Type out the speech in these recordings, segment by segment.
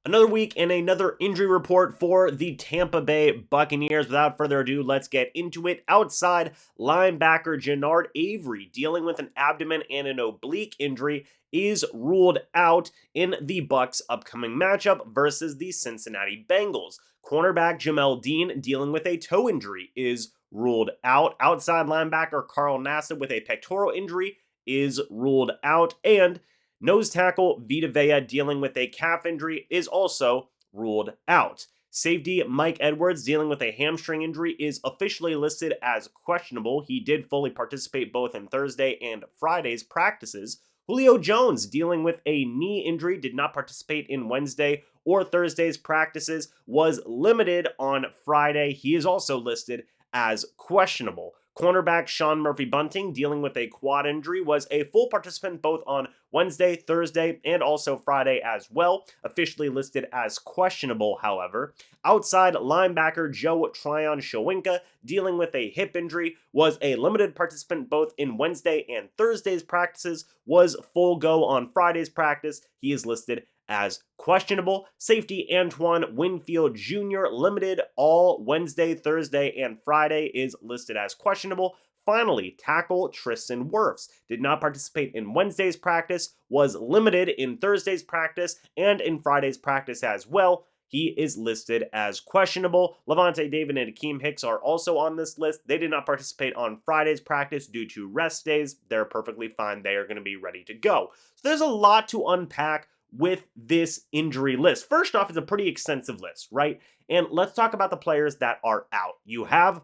Another week and another injury report for the Tampa Bay Buccaneers. Without further ado, let's get into it. Outside linebacker Genard Avery, dealing with an abdomen and an oblique injury, is ruled out in the Bucs' upcoming matchup versus the Cincinnati Bengals. Cornerback Jamel Dean, dealing with a toe injury, is ruled out. Outside linebacker Carl Nassib with a pectoral injury is ruled out. And nose tackle Vita, dealing with a calf injury, is also ruled out. Safety Mike Edwards, dealing with a hamstring injury, is officially listed as questionable. He did fully participate both in Thursday and Friday's practices. Julio Jones, dealing with a knee injury, did not participate in Wednesday or Thursday's practices, was limited on Friday. He is also listed as questionable. Cornerback Sean Murphy-Bunting, dealing with a quad injury, was a full participant both on Wednesday, Thursday, and also Friday as well, officially listed as questionable, however. Outside linebacker Joe Tryon-Shoyinka, dealing with a hip injury, was a limited participant both in Wednesday and Thursday's practices, was full go on Friday's practice. He is listed as questionable. Safety Antoine Winfield Jr., limited all Wednesday, Thursday, and Friday, is listed as questionable. Finally, tackle Tristan Wirfs did not participate in Wednesday's practice, was limited in Thursday's practice, and in Friday's practice as well. He is listed as questionable. Levante David and Akeem Hicks are also on this list. They did not participate on Friday's practice due to rest days. They're perfectly fine. They are going to be ready to go. So there's a lot to unpack with this injury list. First off, it's a pretty extensive list, right? And let's talk about the players that are out. You have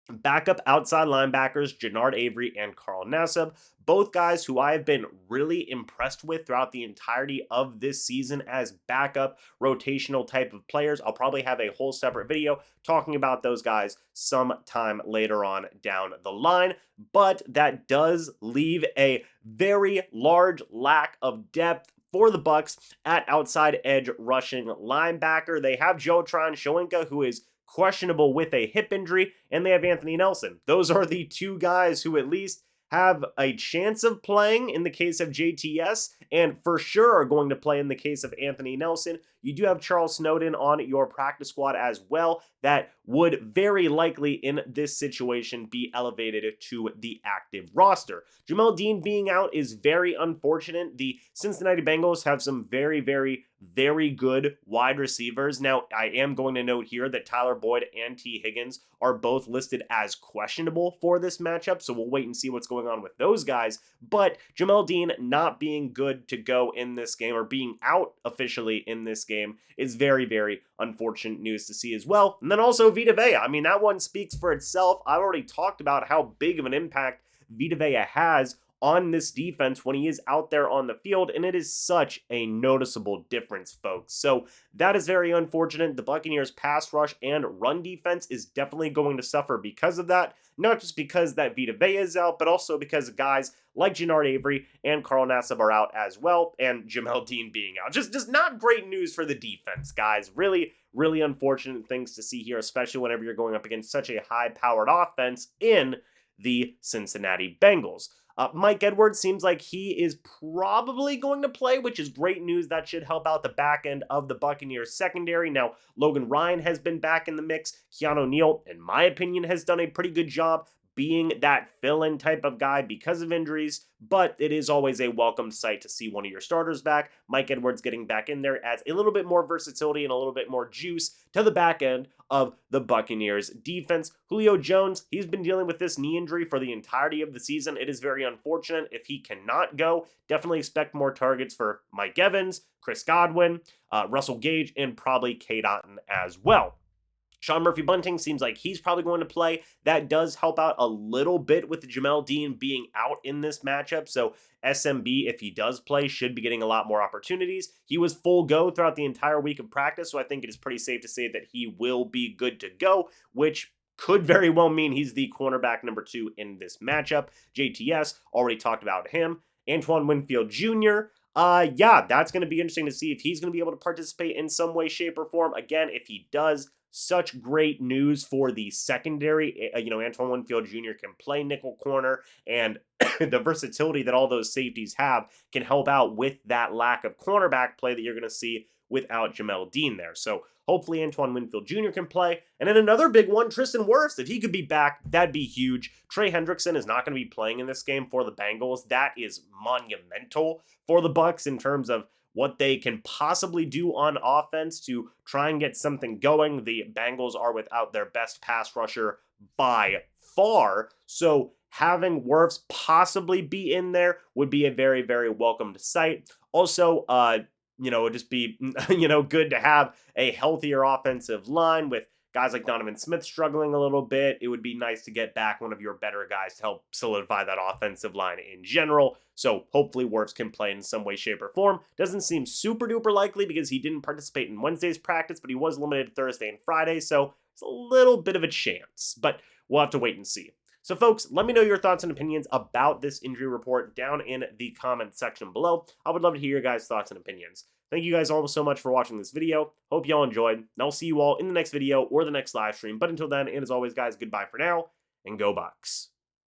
backup outside linebackers Genard Avery and Carl Nassib, both guys who I have been really impressed with throughout the entirety of this season as backup rotational type of players. I'll probably have a whole separate video talking about those guys sometime later on down the line, but that does leave a very large lack of depth for the Bucs at outside edge rushing linebacker. They have Joe Tryon-Shoyinka, who is questionable with a hip injury, and they have Anthony Nelson. Those are the two guys who at least have a chance of playing in the case of JTS, and for sure are going to play in the case of Anthony Nelson. You do have Charles Snowden on your practice squad as well that would very likely in this situation be elevated to the active roster. Jamel Dean being out is very unfortunate. The Cincinnati Bengals have some very good wide receivers. Now, I am going to note here that Tyler Boyd and T. Higgins are both listed as questionable for this matchup, so we'll wait and see what's going on with those guys. But Jamel Dean not being good to go in this game, or being out officially in this game, is very unfortunate news to see as well. And then also Vita Vea. I mean, that one speaks for itself. I've already talked about how big of an impact Vita Vea has on this defense when he is out there on the field, and it is such a noticeable difference, folks. So that is very unfortunate. The Buccaneers pass rush and run defense is definitely going to suffer because of that, not just because that Vita Vea is out, but also because guys like Genard Avery and Carl Nassib are out as well, and Jamel Dean being out. Just not great news for the defense, guys. Really unfortunate things to see here, especially whenever you're going up against such a high-powered offense in the Cincinnati Bengals. Mike Edwards seems like he is probably going to play, which is great news. That should help out the back end of the Buccaneers secondary. Now, Logan Ryan has been back in the mix. Keanu Neal, in my opinion, has done a pretty good job being that fill-in type of guy because of injuries, but it is always a welcome sight to see one of your starters back. Mike Edwards getting back in there adds a little bit more versatility and a little bit more juice to the back end of the Buccaneers defense. Julio Jones, he's been dealing with this knee injury for the entirety of the season. It is very unfortunate if he cannot go. Definitely expect more targets for Mike Evans, Chris Godwin, Russell Gage, and probably Cade Otton as well. Sean Murphy-Bunting seems like he's probably going to play. That does help out a little bit with Jamel Dean being out in this matchup. So SMB, if he does play, should be getting a lot more opportunities. He was full go throughout the entire week of practice, so I think it is pretty safe to say that he will be good to go, which could very well mean he's the cornerback number 2 in this matchup. JTS, already talked about him. Antoine Winfield Jr., yeah, that's going to be interesting to see if he's going to be able to participate in some way, shape, or form. Again, if he does, such great news for the secondary. Antoine Winfield Jr. can play nickel corner, and the versatility that all those safeties have can help out with that lack of cornerback play that you're going to see without Jamel Dean there. So hopefully Antoine Winfield Jr. can play. And then another big one, Tristan Wirfs. If he could be back, that'd be huge. Trey Hendrickson is not going to be playing in this game for the Bengals. That is monumental for the Bucs in terms of what they can possibly do on offense to try and get something going. The Bengals are without their best pass rusher by far, so having Wirfs possibly be in there would be a very, very welcomed sight. Also, it'd just be, good to have a healthier offensive line with guys like Donovan Smith struggling a little bit. It would be nice to get back one of your better guys to help solidify that offensive line in general. So hopefully Wirfs can play in some way, shape, or form. Doesn't seem super duper likely because he didn't participate in Wednesday's practice, but he was limited Thursday and Friday. So it's a little bit of a chance, but we'll have to wait and see. So folks, let me know your thoughts and opinions about this injury report down in the comment section below. I would love to hear your guys' thoughts and opinions. Thank you guys all so much for watching this video. Hope you all enjoyed, and I'll see you all in the next video or the next live stream. But until then, and as always, guys, goodbye for now, and go Bucs.